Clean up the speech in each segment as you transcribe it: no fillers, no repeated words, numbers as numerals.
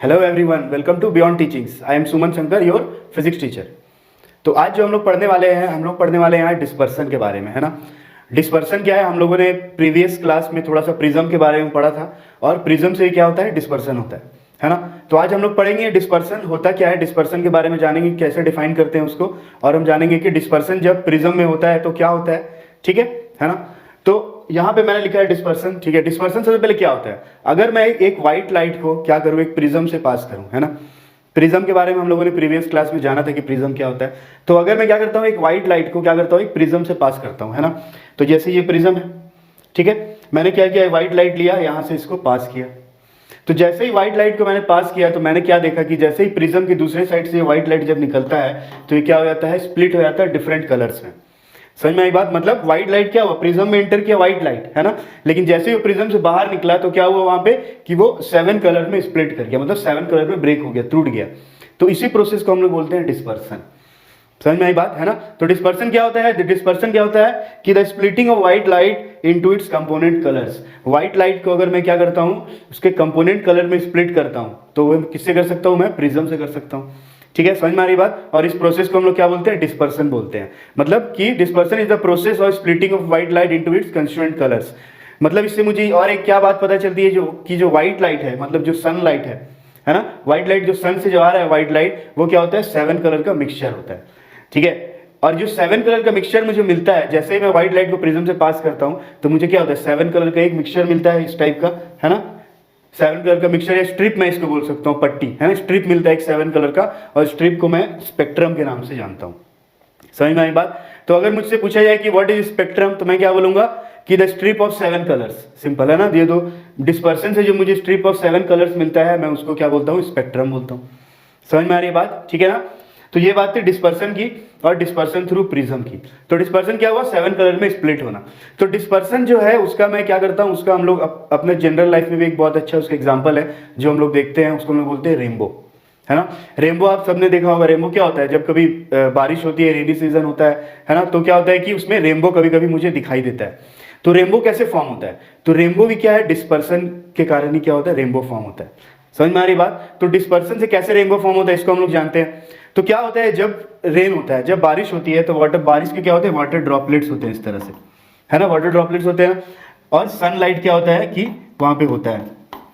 Hello everyone, welcome to beyond teachings. I am Suman Shankar, your physics teacher. तो आज जो हम लोग पढ़ने वाले हैं डिस्पर्सन के बारे में, है ना। डिस्पर्सन क्या है, हम लोगों ने प्रीवियस क्लास में थोड़ा सा प्रिज्म के बारे में पढ़ा था और प्रिज्म से क्या होता है, डिस्पर्सन होता है ना। तो आज हम लोग पढ़ेंगे डिस्पर्सन होता क्या है, डिस्पर्सन के बारे में जानेंगे कैसे डिफाइन करते हैं उसको, और हम जानेंगे कि डिस्पर्सन जब प्रिज्म में होता है तो क्या होता है, ठीक है ना। तो यहाँ पे मैंने लिखा है डिस्पर्सन, ठीक है। डिस्पर्सन सबसे पहले क्या होता है, अगर मैं एक व्हाइट लाइट को क्या करूँ, एक प्रिज्म से पास करूँ, है ना। प्रिज्म के बारे में हम लोगों ने प्रीवियस क्लास में जाना था कि प्रिज्म क्या होता है। तो अगर मैं क्या करता हूँ, एक व्हाइट लाइट को क्या करता हूँ, एक प्रिज्म से पास करता हूँ, है ना। तो जैसे ये प्रिज्म है, ठीक है, मैंने क्या किया, व्हाइट लाइट लिया, यहाँ से इसको पास किया। तो जैसे ही व्हाइट लाइट को मैंने पास किया तो मैंने क्या देखा कि जैसे ही प्रिज्म की दूसरे साइड से व्हाइट लाइट जब निकलता है तो ये क्या हो जाता है, स्प्लिट हो जाता है डिफरेंट कलर्स में। समझ में आई बात, मतलब व्हाइट लाइट क्या हुआ, प्रिज्म में एंटर किया व्हाइट लाइट, है ना, लेकिन जैसे ही वो प्रिज्म से बाहर निकला तो क्या हुआ वहां पे कि वो 7 कलर में स्प्लिट कर गया, मतलब 7 कलर में ब्रेक हो गया, टूट गया। तो इसी प्रोसेस को हम लोग बोलते हैं डिस्पर्सन। समझ में आई बात, है ना। तो डिस्पर्सन क्या होता है, डिस्पर्सन क्या होता है कि the splitting of white light into its component colours. White light को अगर मैं क्या करता हूं, उसके कंपोनेंट कलर में स्प्लिट करता हूं, तो वो किससे कर सकता हूं, मैं प्रिज्म से कर सकता हूं, ठीक है। समझ में आ रही बात। और इस प्रोसेस को हम लोग क्या बोलते हैं, डिस्पर्सन बोलते हैं। मतलब कि dispersion is the process of splitting of white light into its constituent colours. मतलब इससे मुझे और एक क्या बात पता चलती है, जो व्हाइट लाइट है, मतलब जो सन लाइट है ना, व्हाइट लाइट जो सन से जो आ रहा है व्हाइट लाइट, वो क्या होता है, 7 कलर का मिक्सचर होता है, ठीक है। और जो 7 कलर का मिक्सचर मुझे मिलता है, जैसे ही मैं व्हाइट लाइट को प्रिज्म से पास करता हूं तो मुझे क्या होता है, 7 कलर का एक मिक्सचर मिलता है इस टाइप का, है ना। 7 कलर का मिक्सचर या स्ट्रिप मैं इसको बोल सकता हूँ, पट्टी, है ना, स्ट्रिप मिलता है एक 7 कलर का, और स्ट्रिप को मैं स्पेक्ट्रम के नाम से जानता हूँ। समझ में आई बात। तो अगर मुझसे पूछा जाए कि व्हाट इज स्पेक्ट्रम, तो मैं क्या बोलूंगा कि the strip of 7 colours. Simple है ना, ये दो डिस्पर्सन से जो मुझे स्ट्रिप ऑफ 7 कलर्स मिलता है मैं उसको क्या बोलता हूँ, स्पेक्ट्रम बोलता हूँ। समझ में आ रही है बात, ठीक है ना। तो ये बात थी डिस्पर्सन की और डिस्पर्सन थ्रू प्रिज्म की। तो डिस्पर्सन क्या हुआ, 7 कलर में स्प्लिट होना। तो डिस्पर्सन जो है उसका मैं क्या करता हूँ, उसका हम लोग अपने जनरल लाइफ में भी एक बहुत अच्छा उसका एग्जांपल है जो हम लोग देखते हैं, उसको हम लोग बोलते हैं रेनबो, है ना। रेनबो आप सबने देखा होगा। रेनबो क्या होता है, जब कभी बारिश होती है, रेनी सीजन होता है ना, तो क्या होता है कि उसमें रेनबो कभी कभी मुझे दिखाई देता है। तो रेनबो कैसे फॉर्म होता है, तो रेनबो भी क्या है, डिस्पर्सन के कारण ही क्या होता है, रेनबो फॉर्म होता है। समझ में आ रही बात। तो डिस्पर्सन से कैसे रेनबो फॉर्म होता है इसको हम लोग जानते हैं। तो क्या होता है, जब रेन होता है, जब बारिश होती है, तो बारिश के क्या होते हैं, वाटर ड्रॉपलेट्स होते हैं इस तरह से, है ना, वाटर ड्रॉपलेट्स होते हैं। और सनलाइट क्या होता है कि वहां पे होता है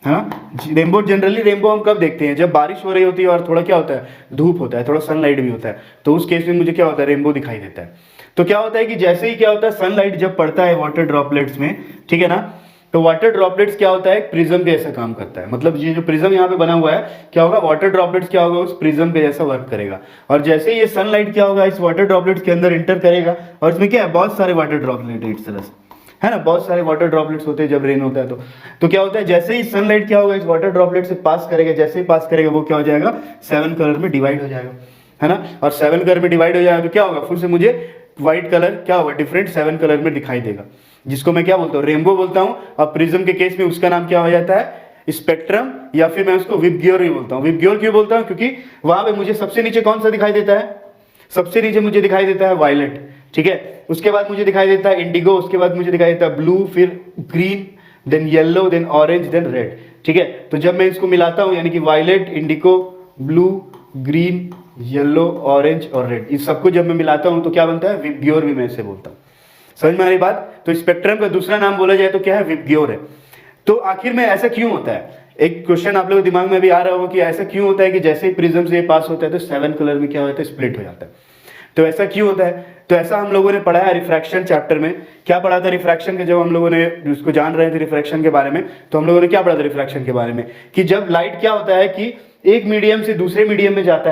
ना। रेनबो जनरली रेनबो हम कब देखते हैं, जब बारिश हो रही होती है और थोड़ा क्या होता है, धूप होता है, थोड़ा सनलाइट भी होता है, तो उस केस में मुझे क्या होता है, रेनबो दिखाई देता है। तो क्या होता है कि जैसे ही क्या होता है, सनलाइट जब पड़ता है वाटर ड्रॉपलेट्स में, ठीक है ना, तो वाटर ड्रॉपलेट्स क्या होता है, प्रिज्म के जैसा काम करता है। मतलब ये जो प्रिज्म यहाँ पे बना हुआ है, क्या होगा, वाटर ड्रॉपलेट्स क्या होगा, उस प्रिज्म के जैसा वर्क करेगा। और जैसे ही ये सनलाइट क्या होगा, इस वाटर ड्रॉपलेट्स के अंदर इंटर करेगा, और इसमें क्या है, बहुत सारे वाटर ड्रॉपलेट इस तरह से, है ना, बहुत सारे वाटर ड्रॉपलेट्स होते हैं जब रेन होता है। तो क्या होता है, जैसे ही सनलाइट क्या होगा, इस वाटर ड्रॉपलेट से पास करेगा, जैसे ही पास करेगा वो क्या हो जाएगा, 7 कलर में डिवाइड हो जाएगा, है ना। और 7 कलर में डिवाइड हो जाएगा तो क्या होगा, फिर से मुझे व्हाइट कलर क्या होगा, डिफरेंट 7 कलर में दिखाई देगा, जिसको मैं क्या बोलता हूँ, रेनबो बोलता हूँ। और प्रिज्म के केस में उसका नाम क्या हो जाता है, स्पेक्ट्रम, या फिर मैं उसको विबग्योर भी बोलता हूँ। विबग्योर क्यों बोलता हूँ, क्योंकि वहां पे मुझे सबसे नीचे कौन सा दिखाई देता है, सबसे नीचे मुझे दिखाई देता है वायलेट, ठीक है। उसके बाद मुझे दिखाई देता है इंडिगो, उसके बाद मुझे दिखाई देता है ब्लू, फिर green, then yellow, then orange, then red, ठीक है। तो जब मैं इसको मिलाता हूं, यानी कि violet, indigo, blue, green, yellow, orange और रेड, इस सबको जब मैं मिलाता हूं तो क्या बनता है, विबग्योर भी मैं इसे बोलता हूं। समझ में आ रही बात। तो स्पेक्ट्रम का दूसरा नाम बोला जाए तो क्या है, विबग्योर है। तो आखिर में ऐसा क्यों होता है, एक क्वेश्चन आप लोगों के दिमाग में भी आ रहा होगा कि ऐसा क्यों होता है कि जैसे ही प्रिज्म से पास होता है तो 7 कलर में क्या होता है, स्प्लिट हो जाता है। तो ऐसा क्यों होता है, तो ऐसा हम लोगों ने पढ़ा है रिफ्रैक्शन चैप्टर में। क्या पढ़ा था रिफ्रैक्शन के, जब हम लोगों ने उसको जान रहे थे रिफ्रैक्शन के बारे में, तो हम लोगों ने क्या पढ़ा था रिफ्रैक्शन के बारे में, कि जब लाइट क्या होता है कि एक मीडियम से दूसरे मीडियम में जाता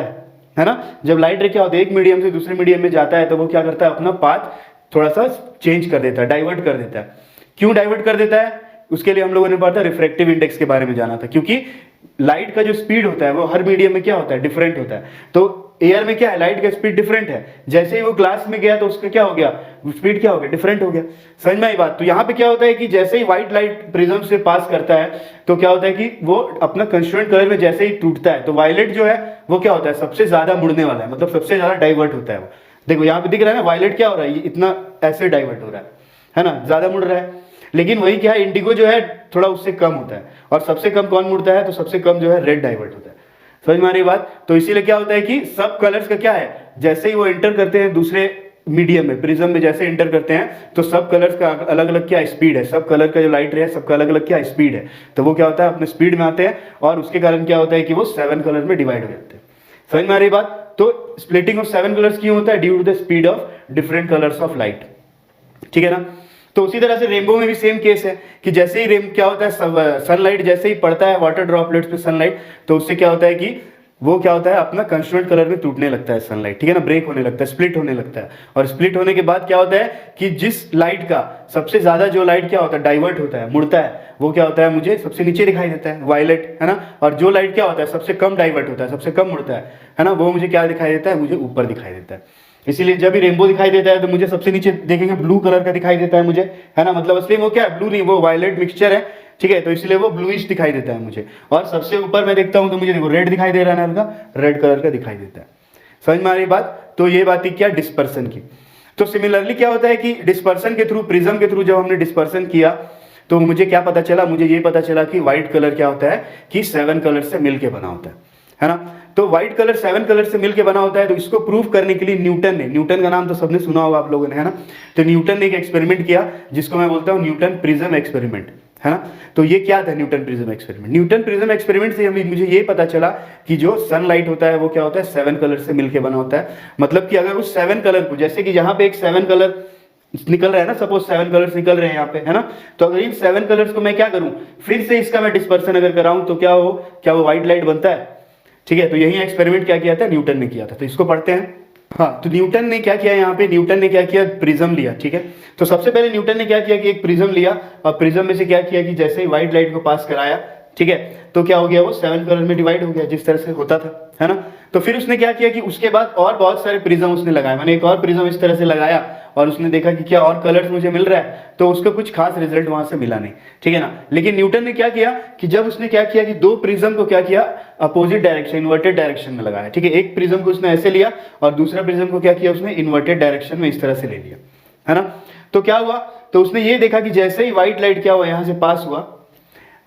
है ना। जब लाइट रे क्या होता है, एक मीडियम से दूसरे मीडियम में जाता है, तो वो क्या करता है, अपना पाथ थोड़ा सा चेंज कर देता है, डाइवर्ट कर देता है। क्यों डाइवर्ट कर देता है, उसके लिए हम लोगों ने पढ़ा था रिफ्रैक्टिव इंडेक्स के बारे में जाना था। क्योंकि लाइट का जो स्पीड होता है वो हर मीडियम में क्या होता है, डिफरेंट होता है। तो एयर में क्या है, लाइट का स्पीड डिफरेंट है, जैसे ही वो ग्लास में गया तो उसका क्या हो गया, स्पीड क्या हो गया, डिफरेंट हो गया। समझ में आई बात। तो यहाँ पे क्या होता है कि जैसे ही व्हाइट लाइट प्रिज्म से पास करता है तो क्या होता है कि वो अपना कंस्टिट्यूएंट कलर में जैसे ही टूटता है तो वायलेट जो है वो क्या होता है, सबसे ज्यादा मुड़ने वाला है, मतलब सबसे ज्यादा डाइवर्ट होता है वो। देखो यहाँ पे दिख रहा है ना, वायलेट क्या हो रहा है, ये इतना ऐसे डाइवर्ट हो रहा है ना, ज्यादा मुड़ रहा है। लेकिन वही क्या है, इंडिगो जो है थोड़ा उससे कम होता है, और सबसे कम कौन मुड़ता है, तो सबसे कम जो है रेड डाइवर्ट होता है। समझ में आ रही बात? तो इसीलिए क्या होता है कि सब कलर्स का क्या है, जैसे ही वो एंटर करते हैं दूसरे मीडियम में, प्रिज्म में जैसे एंटर करते हैं, तो सब कलर्स का अलग अलग क्या स्पीड है, सब कलर का जो लाइट रे है सबका अलग अलग क्या स्पीड है, तो वो क्या होता है अपने स्पीड में आते हैं, और उसके कारण क्या होता है कि वो 7 कलर में डिवाइड हो जाते हैं। समझ में आ रही बात? तो स्प्लिटिंग ऑफ 7 कलर्स क्यों होता है, due to the speed of different colours of light. ठीक है ना? तो उसी तरह से रेनबो में भी सेम केस है कि जैसे ही क्या होता है, सनलाइट जैसे ही पड़ता है वाटर ड्रॉपलेट्स पे सनलाइट, तो उससे क्या होता है कि वो क्या होता है अपना कंस्टिट्यूएंट कलर में टूटने लगता है सनलाइट। ठीक है ना? ब्रेक होने लगता है, स्प्लिट होने लगता है, और स्प्लिट होने के बाद क्या होता है कि जिस लाइट का सबसे ज्यादा जो लाइट क्या होता है डाइवर्ट होता है, मुड़ता है, वो क्या होता है मुझे सबसे नीचे दिखाई देता है, वायलेट, है ना? और जो लाइट क्या होता है सबसे कम डाइवर्ट होता है, सबसे कम मुड़ता है ना, वो मुझे क्या दिखाई देता है, मुझे ऊपर दिखाई देता है। इसीलिए जब भी रेनबो दिखाई देता है तो मुझे सबसे नीचे देखेंगे ब्लू कलर का दिखाई देता है मुझे, है ना? मतलब असली वो क्या है, ब्लू नहीं, वो वायलेट मिक्सचर है। ठीक है? तो इसलिए वो ब्लूइश दिखाई देता है मुझे, और सबसे ऊपर मैं देखता हूं तो मुझे देखो रेड दिखाई दे रहा है ना, हल्का रेड कलर का दिखाई देता है। समझ में आ रही बात? तो ये बात थी क्या, डिस्पर्सन की। तो सिमिलरली क्या होता है कि डिस्पर्सन के थ्रू, प्रिज्म के थ्रू जब हमने डिस्पर्सन किया तो मुझे क्या पता चला, मुझे ये पता चला कि व्हाइट कलर क्या होता है कि 7 कलर से मिलके बना होता है ना? तो व्हाइट कलर 7 कलर से मिलके बना होता है। तो इसको प्रूव करने के लिए न्यूटन का नाम तो सबने सुना होगा आप लोगों ने, है ना? तो न्यूटन ने एक एक्सपेरिमेंट किया जिसको मैं बोलता हूँ न्यूटन प्रिज्म एक्सपेरिमेंट, है ना? तो ये क्या था Newton prism experiment? Newton prism experiment से मुझे ये पता चला कि जो सनलाइट होता है वो क्या होता है 7 कलर से मिलके बना होता है। मतलब कि अगर उस 7 कलर को, जैसे कि यहाँ पे एक 7 कलर निकल रहा है ना, सपोज 7 कलर्स निकल रहे हैं यहाँ पे, है ना? तो अगर इन 7 कलर्स को मैं क्या करूं, फिर से इसका मैं डिस्पर्सन अगर कराऊं तो क्या वो व्हाइट लाइट बनता है। ठीक है? तो यही एक्सपेरिमेंट क्या किया था, न्यूटन ने किया था। तो इसको पढ़ते हैं। हाँ, तो न्यूटन ने क्या किया यहाँ पे, न्यूटन ने क्या किया, प्रिज्म लिया। ठीक है? तो सबसे पहले न्यूटन ने क्या किया कि एक प्रिज्म लिया, और प्रिज्म में से क्या किया कि जैसे ही व्हाइट लाइट को पास कराया, ठीक है, तो क्या हो गया, वो 7 कलर में डिवाइड हो गया जिस तरह से होता था, है ना? तो फिर उसने क्या किया कि उसके बाद और बहुत सारे प्रिज्म उसने लगाए, मैंने एक और प्रिज्म इस तरह से लगाया, और उसने देखा कि क्या और कलर्स मुझे मिल रहा है, तो उसका कुछ खास रिजल्ट वहां से मिला नहीं। ठीक है ना? लेकिन न्यूटन ने क्या किया कि जब उसने क्या किया कि 2 प्रिज्म को क्या किया, अपोजिट डायरेक्शन, इन्वर्टेड डायरेक्शन में लगाया। ठीक है? एक प्रिज्म को उसने ऐसे लिया और दूसरा प्रिज्म को क्या किया उसने इन्वर्टेड डायरेक्शन में इस तरह से ले लिया, है ना? तो क्या हुआ, तो उसने ये देखा कि जैसे ही व्हाइट लाइट क्या हुआ यहां से पास हुआ,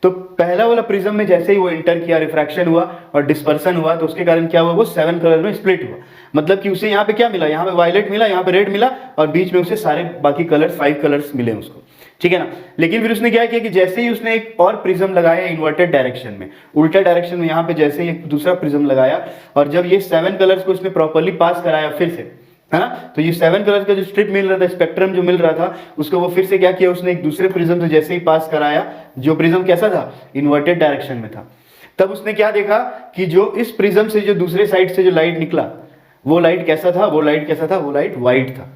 तो पहला वाला प्रिज्म में जैसे ही वो इंटर किया, रिफ्रैक्शन हुआ और डिस्पर्सन हुआ, तो उसके कारण क्या हुआ, वो 7 कलर में स्प्लिट हुआ। मतलब कि उसे यहाँ पे क्या मिला, यहाँ पे वायलेट मिला, यहाँ पे रेड मिला, और बीच में उसे सारे बाकी कलर्स 5 कलर्स मिले उसको। ठीक है ना? लेकिन फिर उसने क्या किया कि जैसे ही उसने एक और प्रिज्म लगाया इन्वर्टेड डायरेक्शन में, उल्टा डायरेक्शन में, यहाँ पे जैसे ही एक दूसरा प्रिज्म लगाया, और जब ये 7 कलर्स को उसने प्रॉपर्ली पास कराया फिर से, है ना? तो ये 7 कलर का जो स्ट्रिप मिल रहा था, स्पेक्ट्रम जो मिल रहा था, उसको वो फिर से क्या किया उसने एक दूसरे प्रिज्म से जैसे ही पास कराया, जो प्रिज्म कैसा था, इन्वर्टेड डायरेक्शन में था, तब उसने क्या देखा कि जो इस प्रिज्म से जो दूसरे साइड से जो लाइट निकला, वो लाइट कैसा था, वो लाइट कैसा था, वो लाइट व्हाइट था।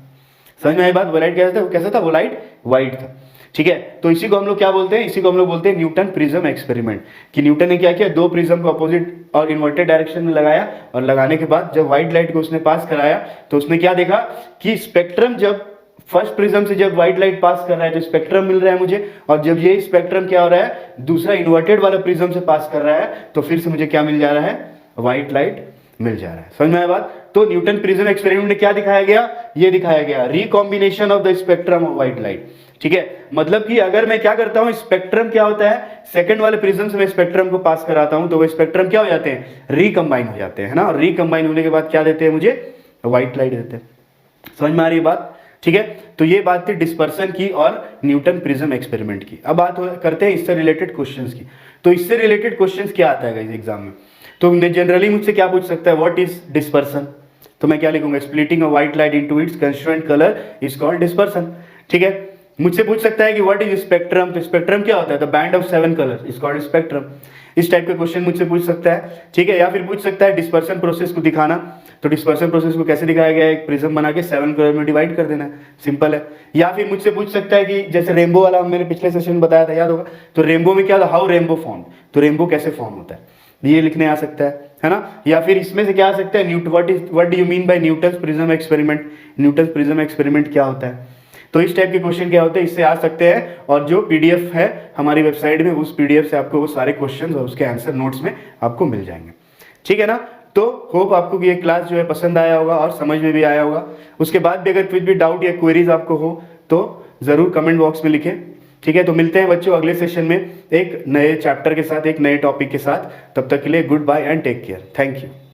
समझ में आई बात? वो लाइट कैसा था, वो कैसा था, वो लाइट व्हाइट था। ठीक है? तो इसी को हम लोग क्या बोलते हैं, इसी को हम लोग बोलते हैं न्यूटन प्रिज्म एक्सपेरिमेंट। कि न्यूटन ने क्या किया, 2 प्रिज्म को अपोजिट और इन्वर्टेड डायरेक्शन में लगाया, और लगाने के बाद जब व्हाइट लाइट को उसने पास कराया, तो उसने क्या देखा कि स्पेक्ट्रम, जब फर्स्ट प्रिज्म से जब व्हाइट लाइट पास कर रहा है तो स्पेक्ट्रम मिल रहा है मुझे, और जब ये स्पेक्ट्रम क्या हो रहा है, दूसरा इन्वर्टेड वाला प्रिज्म से पास कर रहा है, तो फिर से मुझे क्या मिल जा रहा है, व्हाइट लाइट मिल जा रहा है। समझ में आया बात? तो न्यूटन प्रिज्म एक्सपेरिमेंट में क्या दिखाया गया, ये दिखाया गया recombination of the spectrum of white light. ठीक है? मतलब कि अगर मैं क्या करता हूं, स्पेक्ट्रम क्या होता है, सेकंड वाले प्रिज्म से मैं स्पेक्ट्रम को पास कराता हूं, तो वो स्पेक्ट्रम क्या हो जाते हैं, रिकंबाइन हो जाते हैं, है ना? और रिकंबाइन होने के बाद क्या देते हैं मुझे, व्हाइट लाइट देते हैं। समझ में आ रही बात? ठीक है? तो ये बात थी डिस्पर्सन की और न्यूटन प्रिज्म एक्सपेरिमेंट की। अब बात करते हैं इससे रिलेटेड क्वेश्चंस की। तो इससे रिलेटेड क्वेश्चंस क्या आता है एग्जाम में, तो जनरली मुझसे क्या पूछ सकता है, व्हाट इज डिस्पर्सन? तो मैं क्या लिखूंगा, splitting of white light into its constituent colour is called dispersion. ठीक है? मुझसे पूछ सकता है कि व्हाट इज स्पेक्ट्रम, तो स्पेक्ट्रम क्या होता है, the band of 7 colour is called spectrum. इस टाइप के क्वेश्चन मुझसे पूछ सकता है। ठीक है? या फिर पूछ सकता है डिस्पर्सन प्रोसेस को दिखाना, तो डिस्पर्सन प्रोसेस को कैसे दिखाया गया है, एक प्रिज्म बना के 7 कलर में डिवाइड कर देना है, सिंपल है। या फिर मुझसे पूछ सकता है कि जैसे रेनबो वाला मैंने पिछले सेशन में बताया था, याद होगा, तो रेनबो में क्या था, हाउ रेनबो फॉर्म, तो रेनबो कैसे फॉर्म होता है, ये लिखने आ सकता है ना? या फिर इसमें से क्या आ सकता है, what do you mean by Newton prism experiment, Newton prism experiment क्या होता है। तो इस टाइप के क्वेश्चन क्या होते हैं, इससे आ सकते हैं। और जो पीडीएफ है हमारी वेबसाइट में, उस पीडीएफ से आपको वो सारे क्वेश्चंस और उसके आंसर नोट्स में आपको मिल जाएंगे। ठीक है ना? तो होप आपको ये क्लास जो है पसंद आया होगा और समझ में भी आया होगा। उसके बाद भी अगर कुछ भी डाउट या क्वेरीज आपको हो तो जरूर कमेंट बॉक्स में लिखें। ठीक है, तो मिलते हैं बच्चों अगले सेशन में एक नए चैप्टर के साथ, एक नए टॉपिक के साथ। तब तक के लिए goodbye and take care. Thank you.